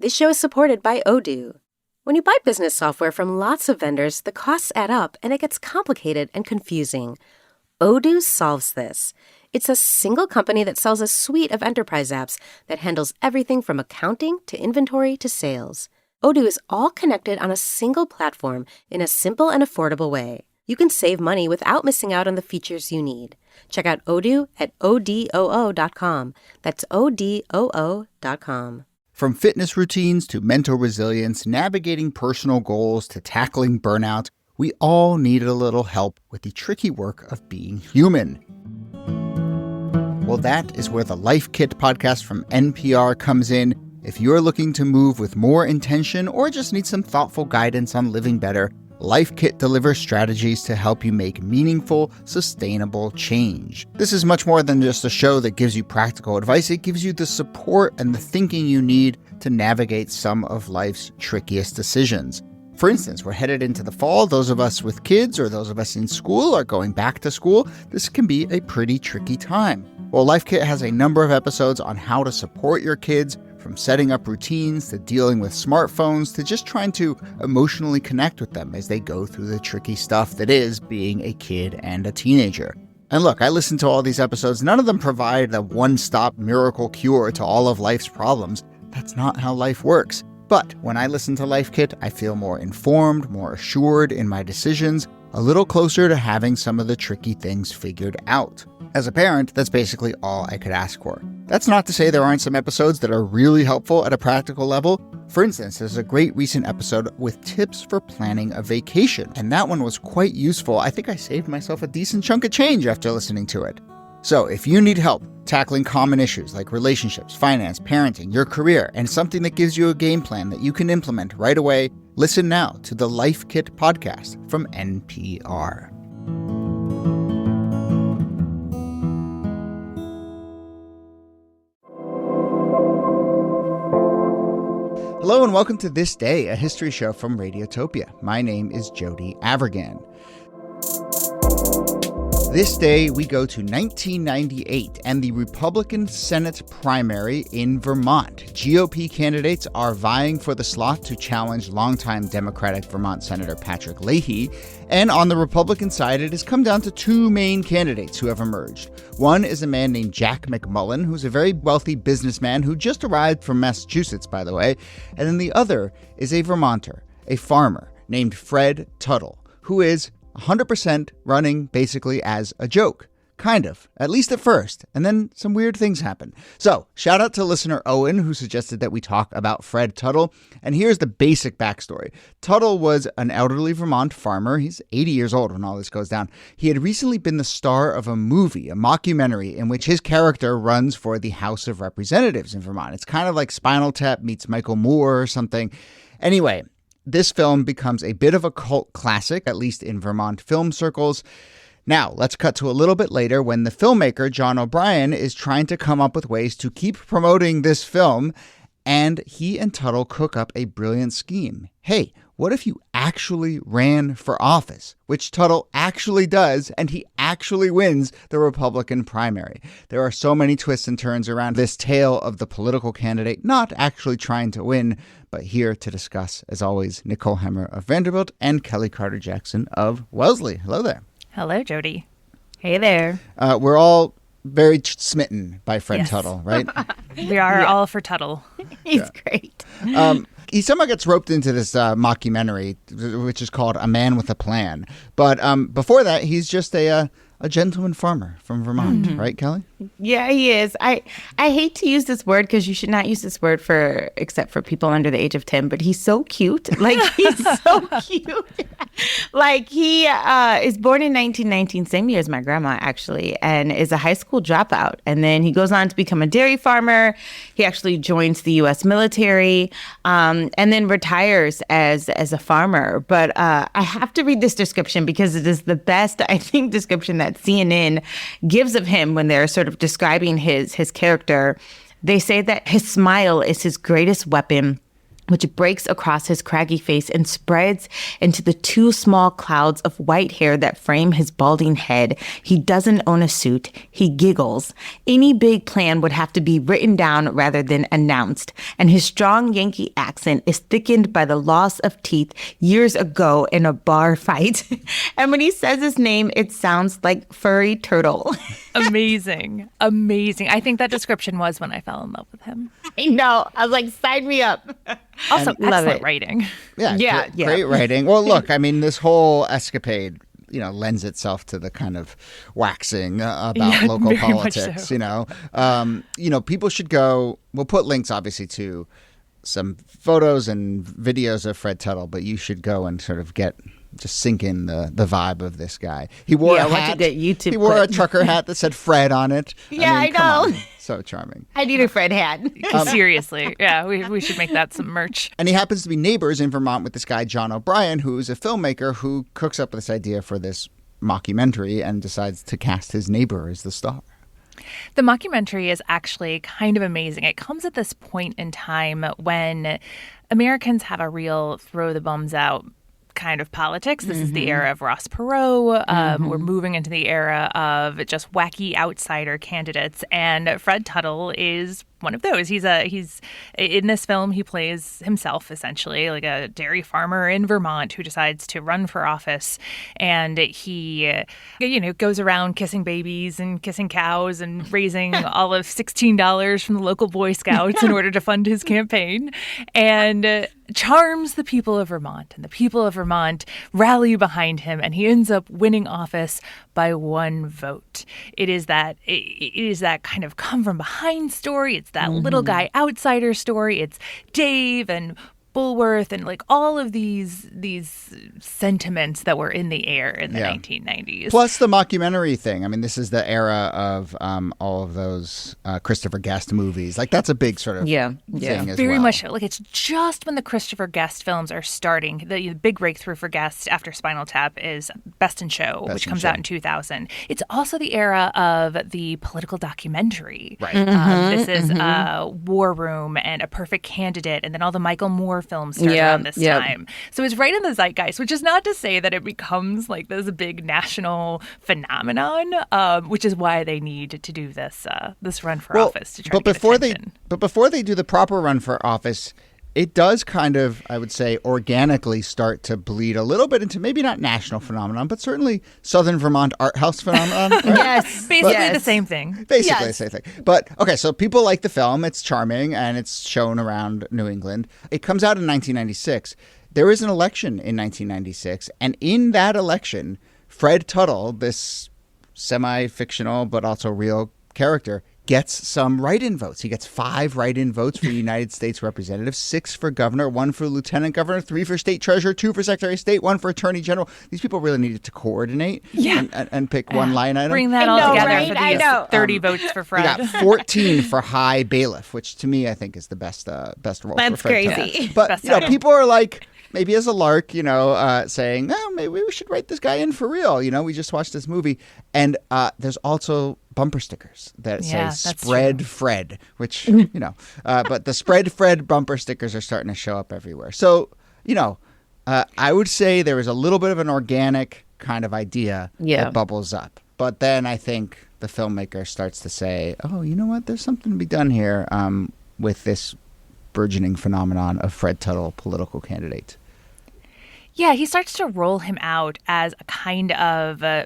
This show is supported by Odoo. When you buy business software from lots of vendors, the costs add up and it gets complicated and confusing. Odoo solves this. It's a single company that sells a suite of enterprise apps that handles everything from accounting to inventory to sales. Odoo is all connected on a single platform in a simple and affordable way. You can save money without missing out on the features you need. Check out Odoo at odoo.com. That's odoo.com. From fitness routines to mental resilience, navigating personal goals to tackling burnout, we all need a little help with the tricky work of being human. Well, that is where the Life Kit podcast from NPR comes in. If you're looking to move with more intention or just need some thoughtful guidance on living better, Life Kit delivers strategies to help you make meaningful, sustainable change. This is much more than just a show that gives you practical advice. It gives you the support and the thinking you need to navigate some of life's trickiest decisions. For instance, we're headed into the fall. Those of us with kids or those of us in school are going back to school. This can be a pretty tricky time. Well, Life Kit has a number of episodes on how to support your kids, from setting up routines to dealing with smartphones to just trying to emotionally connect with them as they go through the tricky stuff that is being a kid and a teenager. And look, I listened to all these episodes. None of them provide a one-stop miracle cure to all of life's problems. That's not how life works. But when I listen to Life Kit, I feel more informed, more assured in my decisions, a little closer to having some of the tricky things figured out. As a parent, that's basically all I could ask for. That's not to say there aren't some episodes that are really helpful at a practical level. For instance, there's a great recent episode with tips for planning a vacation, and that one was quite useful. I think I saved myself a decent chunk of change after listening to it. So if you need help tackling common issues like relationships, finance, parenting, your career, and something that gives you a game plan that you can implement right away, listen now to the Life Kit podcast from NPR. Hello and welcome to This Day, a history show from Radiotopia. My name is Jody Avirgan. This day, we go to 1998 and the Republican Senate primary in Vermont. GOP candidates are vying for the slot to challenge longtime Democratic Vermont Senator Patrick Leahy. And on the Republican side, it has come down to two main candidates who have emerged. One is a man named Jack McMullen, who's a very wealthy businessman who just arrived from Massachusetts, by the way. And then the other is a Vermonter, a farmer named Fred Tuttle, who is 100% running basically as a joke. Kind of, at least at first. And then some weird things happen. So, shout out to listener Owen, who suggested that we talk about Fred Tuttle. And here's the basic backstory. Tuttle was an elderly Vermont farmer. He's 80 years old when all this goes down. He had recently been the star of a movie, a mockumentary, in which his character runs for the House of Representatives in Vermont. It's kind of like Spinal Tap meets Michael Moore or something. Anyway, this film becomes a bit of a cult classic, at least in Vermont film circles. Now, let's cut to a little bit later when the filmmaker, John O'Brien, is trying to come up with ways to keep promoting this film, and he and Tuttle cook up a brilliant scheme. Hey, what if you actually ran for office? Which Tuttle actually does, and he actually wins the Republican primary. There are so many twists and turns around this tale of the political candidate not actually trying to win, but here to discuss, as always, Nicole Hemmer of Vanderbilt and Kelllie Carter-Jackson of Wellesley. Hello there. Hello, Jody. Hey there. We're all very smitten by Fred Tuttle, right? We are all for Tuttle. He's great. He somehow gets roped into this mockumentary, which is called A Man with a Plan. But before that, he's just a gentleman farmer from Vermont, right, Kelllie? Yeah, he is. I hate to use this word because you should not use this word except for people under the age of 10, but he's so cute. Like, he's so cute. Like, he is born in 1919, same year as my grandma, actually, and is a high school dropout. And then he goes on to become a dairy farmer. He actually joins the U.S. military and then retires as a farmer. But I have to read this description because it is the best, I think, description that CNN gives of him when they're sort of describing his character. They say that his smile is his greatest weapon, which breaks across his craggy face and spreads into the two small clouds of white hair that frame his balding head. He doesn't own a suit. He giggles. Any big plan would have to be written down rather than announced. And his strong Yankee accent is thickened by the loss of teeth years ago in a bar fight. And when he says his name, it sounds like furry turtle. Amazing. Amazing. I think that description was when I fell in love with him. I know. I was like, sign me up. Also, Love excellent it. writing. Yeah. Great writing. Well, look, I mean, this whole escapade, lends itself to the kind of waxing about local very much politics. so. People should go. We'll put links, obviously, to some photos and videos of Fred Tuttle, but you should go and sort of just sink in the vibe of this guy. He wore a hat. He wore a trucker hat that said Fred on it. Yeah, I know. Come on. So charming. I need a Fred hat. Seriously. Yeah, we should make that some merch. And he happens to be neighbors in Vermont with this guy, John O'Brien, who's a filmmaker who cooks up this idea for this mockumentary and decides to cast his neighbor as the star. The mockumentary is actually kind of amazing. It comes at this point in time when Americans have a real throw the bums out kind of politics. This is the era of Ross Perot. We're moving into the era of just wacky outsider candidates, and Fred Tuttle is one of those. He's in this film, he plays himself essentially, like a dairy farmer in Vermont who decides to run for office, and he goes around kissing babies and kissing cows and raising all of $16 from the local Boy Scouts in order to fund his campaign, and charms the people of Vermont, and the people of Vermont rally behind him, and he ends up winning office by one vote. It is that kind of come from behind story. It's that little guy outsider story. It's Dave and Bulworth and like all of these sentiments that were in the air in the 1990s. Plus the mockumentary thing. I mean, this is the era of all of those Christopher Guest movies. Like that's a big sort of thing as Very well. much so. Like it's just when the Christopher Guest films are starting. The big breakthrough for Guest after Spinal Tap is Best in Show, which comes out in 2000. It's also the era of the political documentary. Right. This is War Room and A Perfect Candidate, and then all the Michael Moore films start around this time. So it's right in the zeitgeist, which is not to say that it becomes like this big national phenomenon, which is why they need to do this run for office to try to get attention. But before they do the proper run for office, it does kind of, I would say, organically start to bleed a little bit into maybe not national phenomenon, but certainly Southern Vermont art house phenomenon. Right? Yes, basically the same thing. Basically the same thing. But, okay, so people like the film. It's charming, and it's shown around New England. It comes out in 1996. There is an election in 1996, and in that election, Fred Tuttle, this semi-fictional but also real character, gets some write-in votes. He gets 5 write-in votes for United States Representative, 6 for governor, 1 for lieutenant governor, 3 for state treasurer, 2 for secretary of state, 1 for attorney general. These people really needed to coordinate and pick one line item. Bring that all together for these 30 votes for Fred. We got 14 for high bailiff, which to me I think is the best role That's for Fred crazy. Tuttle. But people are like, maybe as a lark, saying, oh, maybe we should write this guy in for real. We just watched this movie. And there's also bumper stickers that say Spread Fred, which, but the Spread Fred bumper stickers are starting to show up everywhere. So, I would say there is a little bit of an organic kind of idea that bubbles up. But then I think the filmmaker starts to say, oh, you know what? There's something to be done here with this burgeoning phenomenon of Fred Tuttle, political candidate. Yeah, he starts to roll him out as a kind of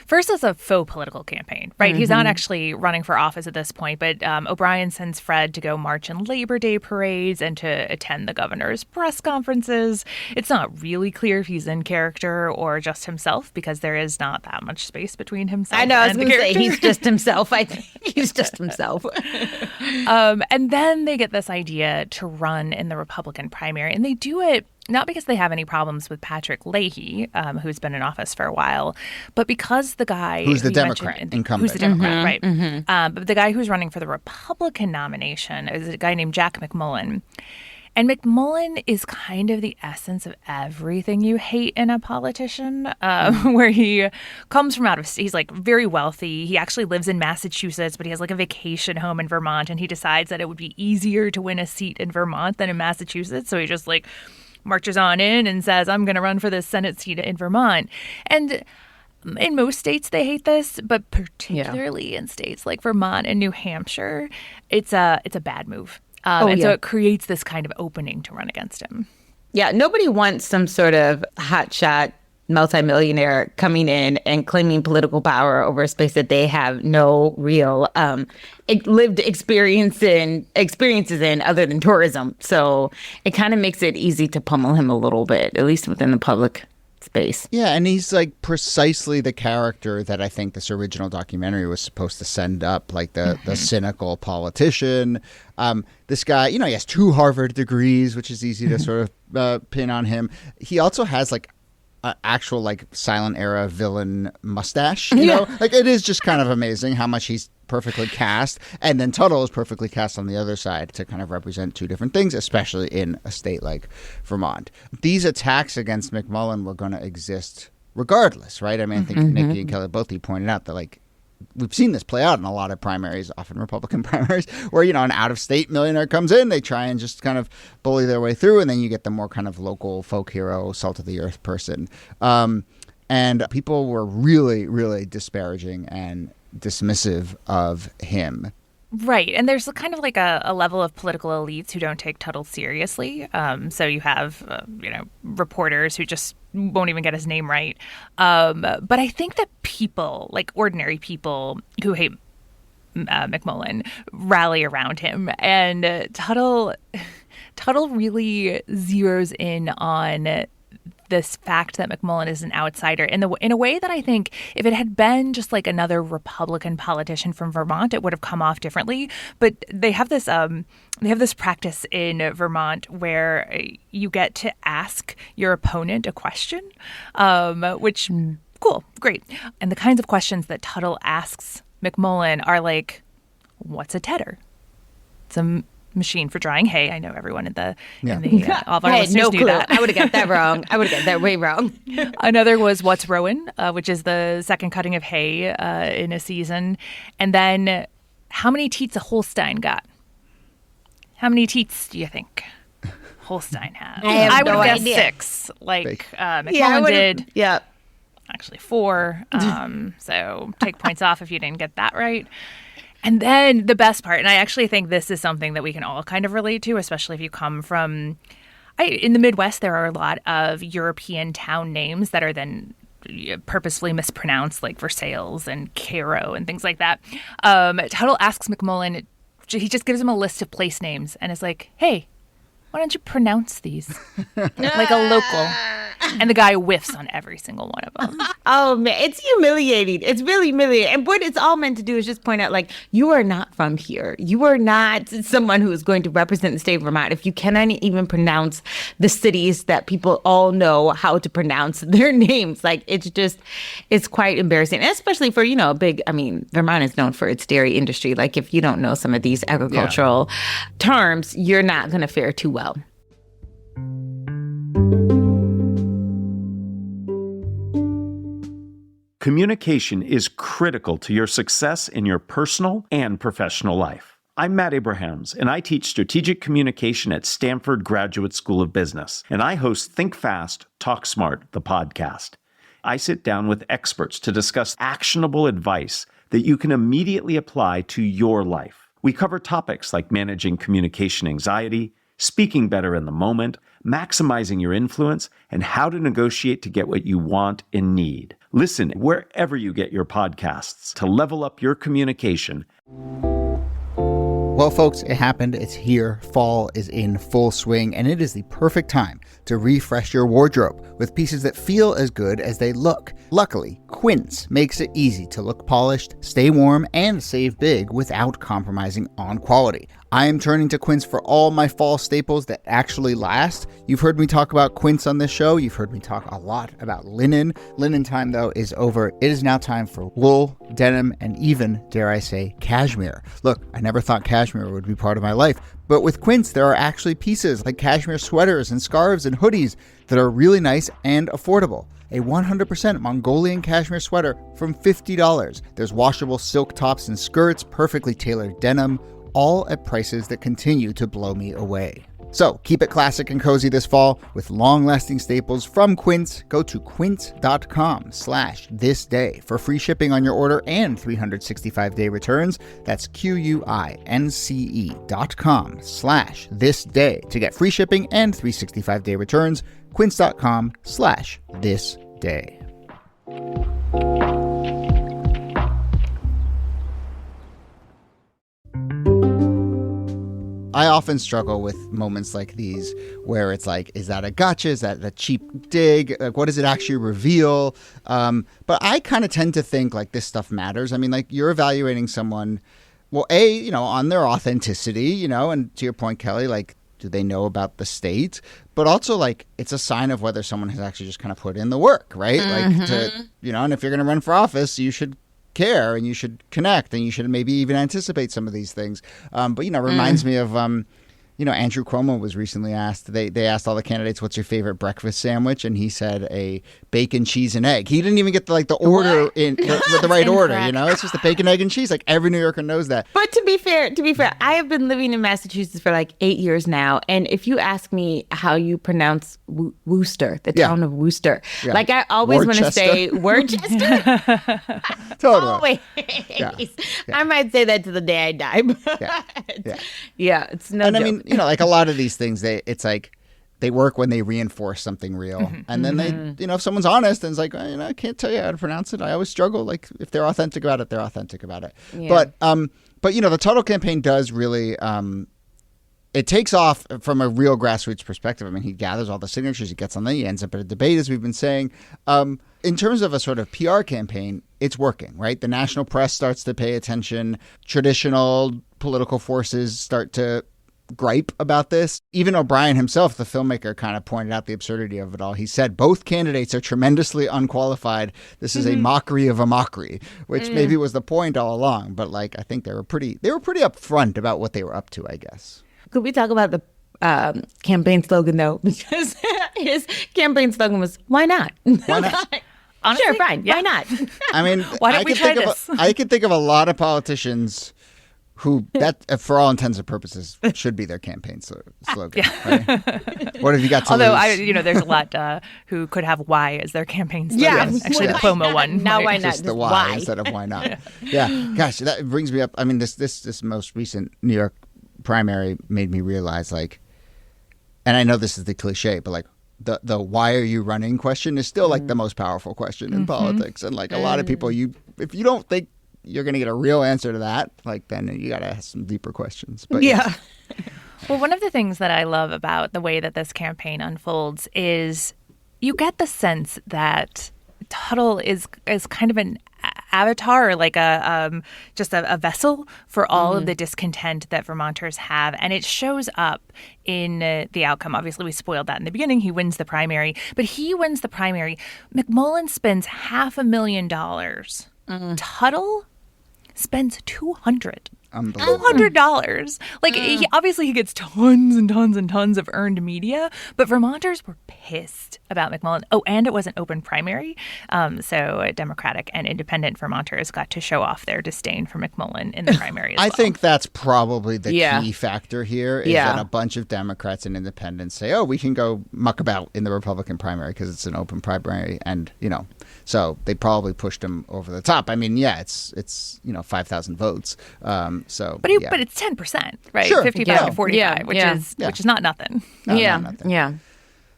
first as a faux political campaign, right? He's not actually running for office at this point, but O'Brien sends Fred to go march in Labor Day parades and to attend the governor's press conferences. It's not really clear if he's in character or just himself, because there is not that much space between himself. I know, I was and the going to say character. he's just himself. I think he's just himself. And then they get this idea to run in the Republican primary, and they do it not because they have any problems with Patrick Leahy, who's been in office for a while, but because the guy who's the Democrat incumbent. Who's the Democrat, right. But the guy who's running for the Republican nomination is a guy named Jack McMullen. And McMullen is kind of the essence of everything you hate in a politician, where he comes from out of state. He's like very wealthy. He actually lives in Massachusetts, but he has like a vacation home in Vermont, and he decides that it would be easier to win a seat in Vermont than in Massachusetts. So he just like marches on in and says, I'm going to run for this Senate seat in Vermont. And in most states, they hate this, but particularly in states like Vermont and New Hampshire, it's a bad move. So it creates this kind of opening to run against him. Yeah, nobody wants some sort of hotshot multimillionaire coming in and claiming political power over a space that they have no real lived experiences in other than tourism. So it kind of makes it easy to pummel him a little bit, at least within the public space. Yeah, and he's like precisely the character that I think this original documentary was supposed to send up, like the cynical politician. This guy, he has 2 Harvard degrees, which is easy to sort of pin on him. He also has like an actual like silent era villain mustache. You know, like it is just kind of amazing how much he's perfectly cast, and then Tuttle is perfectly cast on the other side to kind of represent 2 different things, especially in a state like Vermont. These attacks against McMullen were going to exist regardless, right? I mean, I think Niki and Kelllie both pointed out that like we've seen this play out in a lot of primaries, often Republican primaries, where an out-of-state millionaire comes in, they try and just kind of bully their way through, and then you get the more kind of local folk hero, salt-of-the-earth person. And people were really, really disparaging and dismissive of him. Right. And there's kind of like a level of political elites who don't take Tuttle seriously. So you have, reporters who just won't even get his name right. But I think that people, like ordinary people who hate McMullen, rally around him. And Tuttle really zeroes in on this fact that McMullen is an outsider in a way that I think if it had been just like another Republican politician from Vermont, it would have come off differently. But they have this practice in Vermont where you get to ask your opponent a question, which cool, great. And the kinds of questions that Tuttle asks McMullen are like, "What's a tedder?" It's a machine for drying hay. I know everyone in all of our listeners knew that. I would have got that wrong. I would have got that way wrong. Another was what's rowan, which is the second cutting of hay in a season. And then how many teats a Holstein got? How many teats do you think Holstein has? I would have guess idea. 6. Like McMullen did. Yeah. Actually 4. So take points off if you didn't get that right. And then the best part, and I actually think this is something that we can all kind of relate to, especially if you come from, in the Midwest, there are a lot of European town names that are then purposefully mispronounced, like Versailles and Cairo and things like that. Tuttle asks McMullen, he just gives him a list of place names and is like, hey, why don't you pronounce these like a local? And the guy whiffs on every single one of them. Oh, man, it's humiliating. It's really humiliating. And what it's all meant to do is just point out, like, you are not from here. You are not someone who is going to represent the state of Vermont. If you cannot even pronounce the cities that people all know how to pronounce their names, like, it's quite embarrassing. And especially for, Vermont is known for its dairy industry. Like, if you don't know some of these agricultural terms, you're not going to fare too well. Communication is critical to your success in your personal and professional life. I'm Matt Abrahams, and I teach strategic communication at Stanford Graduate School of Business, and I host Think Fast, Talk Smart, the podcast. I sit down with experts to discuss actionable advice that you can immediately apply to your life. We cover topics like managing communication anxiety, speaking better in the moment, maximizing your influence, and how to negotiate to get what you want and need. Listen wherever you get your podcasts to level up your communication. Well, folks, it happened. It's here. Fall is in full swing, and it is the perfect time to refresh your wardrobe with pieces that feel as good as they look. Luckily, Quince makes it easy to look polished, stay warm, and save big without compromising on quality. I am turning to Quince for all my fall staples that actually last. You've heard me talk about Quince on this show. You've heard me talk a lot about linen. Linen time, though, is over. It is now time for wool, denim, and even, dare I say, cashmere. Look, I never thought cashmere would be part of my life, but with Quince, there are actually pieces like cashmere sweaters and scarves and hoodies that are really nice and affordable. A 100% Mongolian cashmere sweater from $50. There's washable silk tops and skirts, perfectly tailored denim, all at prices that continue to blow me away. So keep it classic and cozy this fall with long-lasting staples from Quince. Go to quince.com/thisday for free shipping on your order and 365-day returns. That's QUINCE.com/thisday to get free shipping and 365-day returns. Quince.com/thisday. I often struggle with moments like these where it's like, is that a gotcha? Is that a cheap dig? Like, what does it actually reveal? But I kind of tend to think like this stuff matters. I mean, like you're evaluating someone, well, on their authenticity, and to your point, Kelley, like, do they know about the state? But also, like, it's a sign of whether someone has actually just kind of put in the work, right? Mm-hmm. Like, and if you're going to run for office, you should care and you should connect and you should maybe even anticipate some of these things. But, reminds me of, Andrew Cuomo was recently asked, they asked all the candidates, what's your favorite breakfast sandwich? And he said a bacon, cheese, and egg. He didn't even get the order in the right order, It's just the bacon, egg, and cheese. Like every New Yorker knows that. But to be fair, I have been living in Massachusetts for like 8 years now. And if you ask me how you pronounce Worcester, the town of Worcester, like I always want to say Worcester. Totally. Always. Yeah. I might say that to the day I die. It's no and joke. I mean, like a lot of these things, it's like they work when they reinforce something real. Mm-hmm. And then they, if someone's honest and is like, I can't tell you how to pronounce it. I always struggle. Like if they're authentic about it, they're authentic about it. Yeah. But the Tuttle campaign does really, it takes off from a real grassroots perspective. I mean, he gathers all the signatures, he gets on there, he ends up at a debate, as we've been saying. In terms of a sort of PR campaign, it's working, right? The national press starts to pay attention. Traditional political forces start to gripe about this. Even O'Brien himself, the filmmaker, kind of pointed out the absurdity of it all. He said, both candidates are tremendously unqualified. This is a mockery of a mockery, which maybe was the point all along. But like, I think they were pretty upfront about what they were up to, I guess. Could we talk about the campaign slogan, though? Because his campaign slogan was, why not? Why not? Honestly, sure, fine. Yeah. Why not? I mean, why don't we try this? I could think of a lot of politicians who, that for all intents and purposes, should be their campaign slogan. Right? What have you got to lose? There's a lot who could have "why" as their campaign slogan. Yeah, actually, the Cuomo one. Now, why not? Just the why instead of why not. Yeah, gosh, that brings me up. I mean, this most recent New York primary made me realize, like, and I know this is the cliche, but like the "why are you running" question is still like the most powerful question in politics, and like a lot of people, if you don't think you're going to get a real answer to that, like then you got to ask some deeper questions. But yeah. Well, one of the things that I love about the way that this campaign unfolds is you get the sense that Tuttle is kind of an avatar, like just a vessel for all of the discontent that Vermonters have, and it shows up in the outcome. Obviously, we spoiled that in the beginning. He wins the primary, but he wins the primary. McMullen spends $500,000. Tuttle spends $200. Like, he gets tons and tons and tons of earned media, but Vermonters were pissed about McMullen. Oh, and it was an open primary. So Democratic and independent Vermonters got to show off their disdain for McMullen in the primary as well. I think that's probably the key factor here is that a bunch of Democrats and independents say, oh, we can go muck about in the Republican primary because it's an open primary. And, so they probably pushed him over the top. I mean, it's 5,000 votes. But it's 10%, right? Sure. 55 to 45, which is not nothing. No, not nothing. Yeah.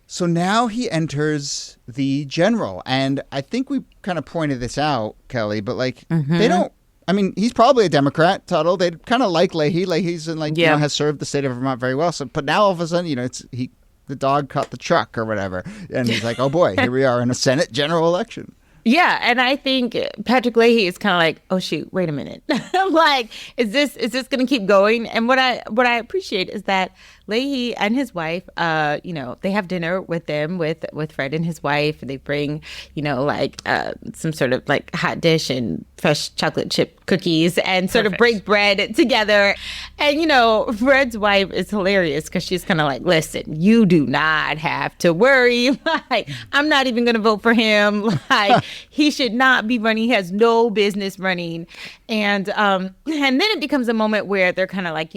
So now he enters the general, and I think we kind of pointed this out, Kelley, but like they don't. I mean, he's probably a Democrat, Tuttle. They kind of like Leahy. Leahy's has served the state of Vermont very well. So, but now all of a sudden, the dog caught the truck or whatever, and he's like, oh boy, here we are in a Senate general election. Yeah, and I think Patrick Leahy is kind of like, oh shoot, wait a minute, like, is this going to keep going? And what I appreciate is that Leahy and his wife, they have dinner with them with Fred and his wife. They bring, some sort of like hot dish and fresh chocolate chip cookies and sort of break bread together. And Fred's wife is hilarious because she's kind of like, listen, you do not have to worry. Like, I'm not even going to vote for him. Like, he should not be running. He has no business running. And then it becomes a moment where they're kind of like,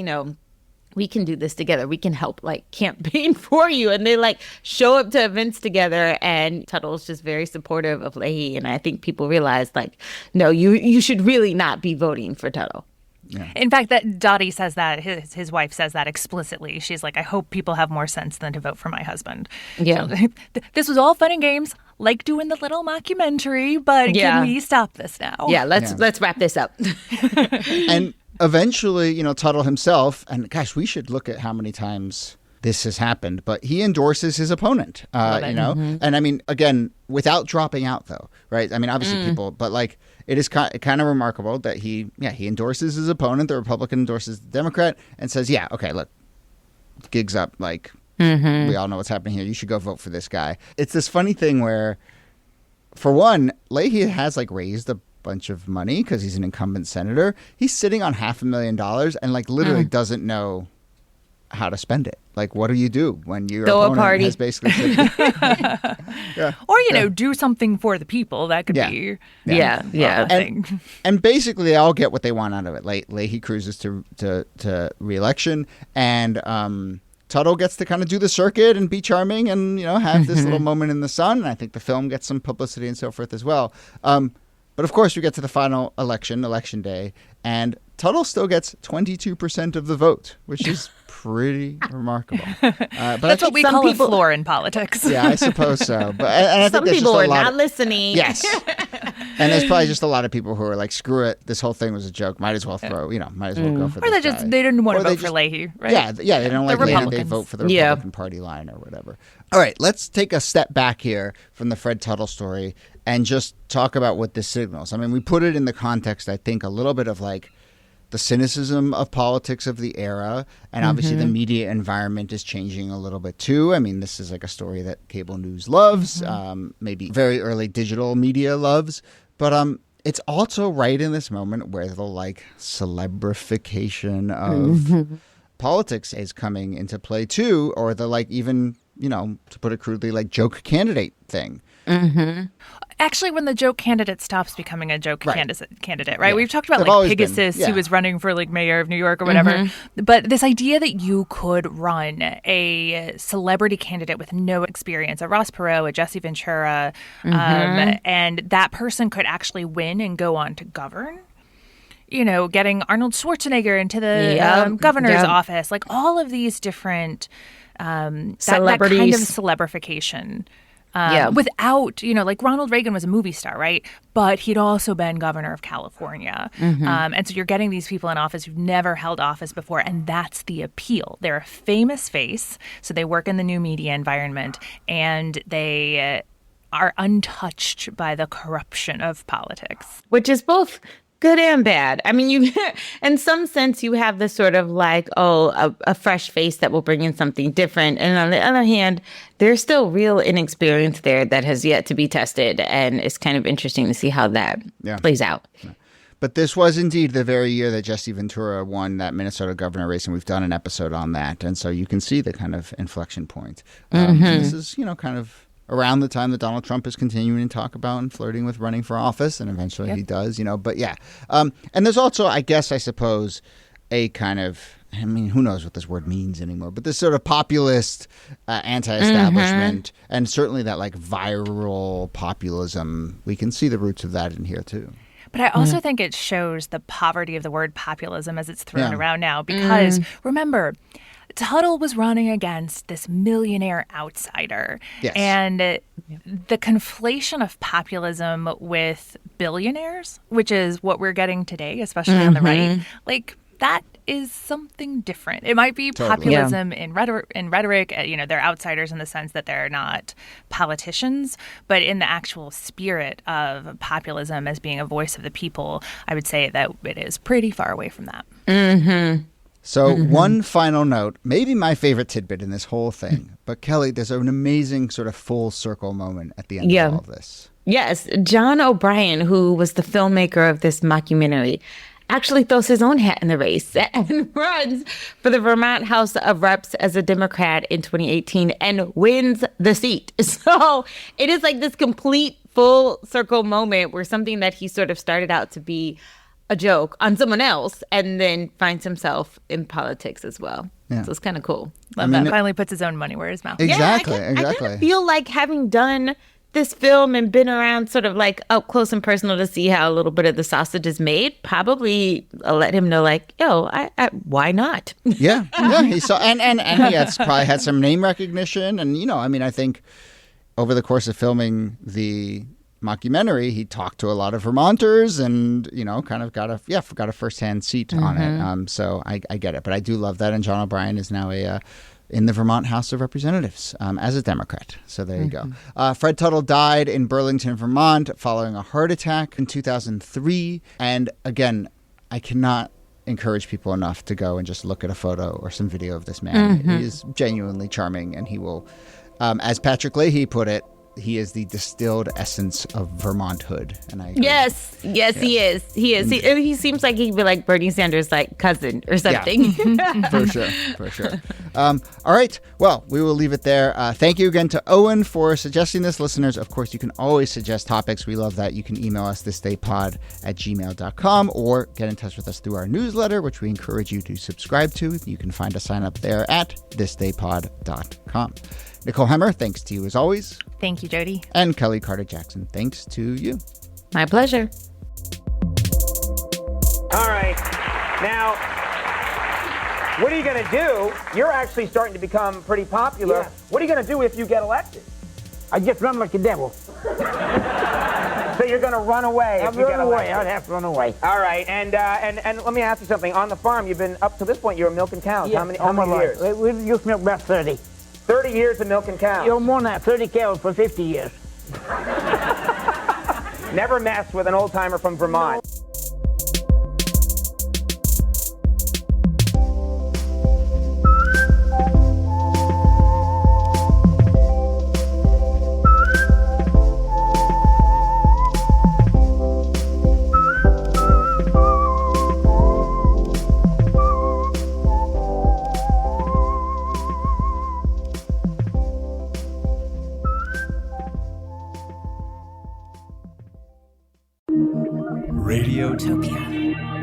we can do this together. We can help like campaign for you. And they like show up to events together, and Tuttle's just very supportive of Leahy. And I think people realize like, no, you should really not be voting for Tuttle. Yeah. In fact, that Dottie says that, his wife says that explicitly. She's like, I hope people have more sense than to vote for my husband. Yeah. So, this was all fun and games, like doing the little mockumentary, but can we stop this now? Yeah, let's wrap this up. And eventually, Tuttle himself, and gosh, we should look at how many times this has happened, but he endorses his opponent, Mm-hmm. And I mean, again, without dropping out though, right? I mean, obviously people, but like, it is kind of remarkable that he endorses his opponent, the Republican endorses the Democrat, and says, yeah, okay, look, gig's up, like, we all know what's happening here. You should go vote for this guy. It's this funny thing where, for one, Leahy has like raised a bunch of money because he's an incumbent senator. He's sitting on $500,000 and like literally doesn't know how to spend it. Like, what do you do when your opponent has basically said, yeah. Or, do something for the people. That could be And basically they all get what they want out of it. Leahy cruises to re-election, and Tuttle gets to kind of do the circuit and be charming and, have this little moment in the sun. And I think the film gets some publicity and so forth as well. But of course, we get to the final election day, and Tuttle still gets 22% of the vote, which is pretty remarkable. But that's what we call a floor in politics. Yeah, I suppose so. But I some think people are not listening. Yes. And there's probably just a lot of people who are like, screw it, this whole thing was a joke. Might as well go for or this guy. They didn't want to vote for Leahy, right? Yeah, they don't like Leahy. They vote for the Republican Party line or whatever. All right, let's take a step back here from the Fred Tuttle story and just talk about what this signals. I mean, we put it in the context, I think, a little bit of like the cynicism of politics of the era, and obviously the media environment is changing a little bit too. I mean, this is like a story that cable news loves, maybe very early digital media loves, but it's also right in this moment where the like celebrification of politics is coming into play too, or the like even, to put it crudely, like joke candidate thing. Actually, when the joke candidate stops becoming a joke candidate, right? Yeah. We've talked about They've like Pegasus, who was running for like mayor of New York or whatever. But this idea that you could run a celebrity candidate with no experience, a Ross Perot, a Jesse Ventura, and that person could actually win and go on to govern. Getting Arnold Schwarzenegger into the governor's office, like all of these different celebrities, that kind of celebrification. Without, like Ronald Reagan was a movie star, right? But he'd also been governor of California. And so you're getting these people in office who've never held office before. And that's the appeal. They're a famous face. So they work in the new media environment, and they are untouched by the corruption of politics. Which is both good and bad. I mean, you, in some sense, you have this sort of like, a fresh face that will bring in something different. And on the other hand, there's still real inexperience there that has yet to be tested. And it's kind of interesting to see how that plays out. Yeah. But this was indeed the very year that Jesse Ventura won that Minnesota governor race, and we've done an episode on that. And so you can see the kind of inflection point. This is, kind of around the time that Donald Trump is continuing to talk about and flirting with running for office, and eventually he does, but yeah. And there's also, I suppose, a kind of, who knows what this word means anymore, but this sort of populist anti-establishment, and certainly that like viral populism, we can see the roots of that in here too. But I also think it shows the poverty of the word populism as it's thrown around now, because remember, Tuttle was running against this millionaire outsider. Yes. And the conflation of populism with billionaires, which is what we're getting today, especially on the right, like that is something different. It might be populism in rhetoric. They're outsiders in the sense that they're not politicians, but in the actual spirit of populism as being a voice of the people, I would say that it is pretty far away from that. Mm-hmm. So one final note, maybe my favorite tidbit in this whole thing, but Kelley, there's an amazing sort of full circle moment at the end of all of this. Yes, John O'Brien, who was the filmmaker of this mockumentary, actually throws his own hat in the race and runs for the Vermont House of Reps as a Democrat in 2018 and wins the seat. So it is like this complete full circle moment where something that he sort of started out to be a joke on someone else and then finds himself in politics as well. Yeah. So it's kind of cool. Love that. Finally puts his own money where his mouth is. Exactly. I kind of feel like having done this film and been around sort of like up close and personal to see how a little bit of the sausage is made, probably let him know like, yo, I why not? Yeah. He saw, and he probably had some name recognition. And, I think over the course of filming the mockumentary, he talked to a lot of Vermonters and, kind of got a firsthand seat on it. So I get it. But I do love that. And John O'Brien is now in the Vermont House of Representatives as a Democrat. So there you go. Fred Tuttle died in Burlington, Vermont, following a heart attack in 2003. And again, I cannot encourage people enough to go and just look at a photo or some video of this man. He is genuinely charming, and he will, as Patrick Leahy put it, he is the distilled essence of Vermonthood. And I agree. Yes, he is. He seems like he'd be like Bernie Sanders' like cousin or something. Yeah. For sure. All right. Well, we will leave it there. Thank you again to Owen for suggesting this. Listeners, of course, you can always suggest topics. We love that. You can email us thisdaypod@gmail.com or get in touch with us through our newsletter, which we encourage you to subscribe to. You can find a sign up there at thisdaypod.com. Nicole Hemmer, thanks to you as always. Thank you, Jody. And Kelley Carter-Jackson, thanks to you. My pleasure. All right. Now, what are you going to do? You're actually starting to become pretty popular. Yeah. What are you going to do if you get elected? I just run like the devil. So you're going to run away if you get elected? I'd have to run away. All right. And let me ask you something. On the farm, you've been, up to this point, you were milking cows. Yeah, How many years? We used to milk about 30. 30 years of milking cows. More than that, 30 cows for 50 years. Never messed with an old-timer from Vermont. Radiotopia.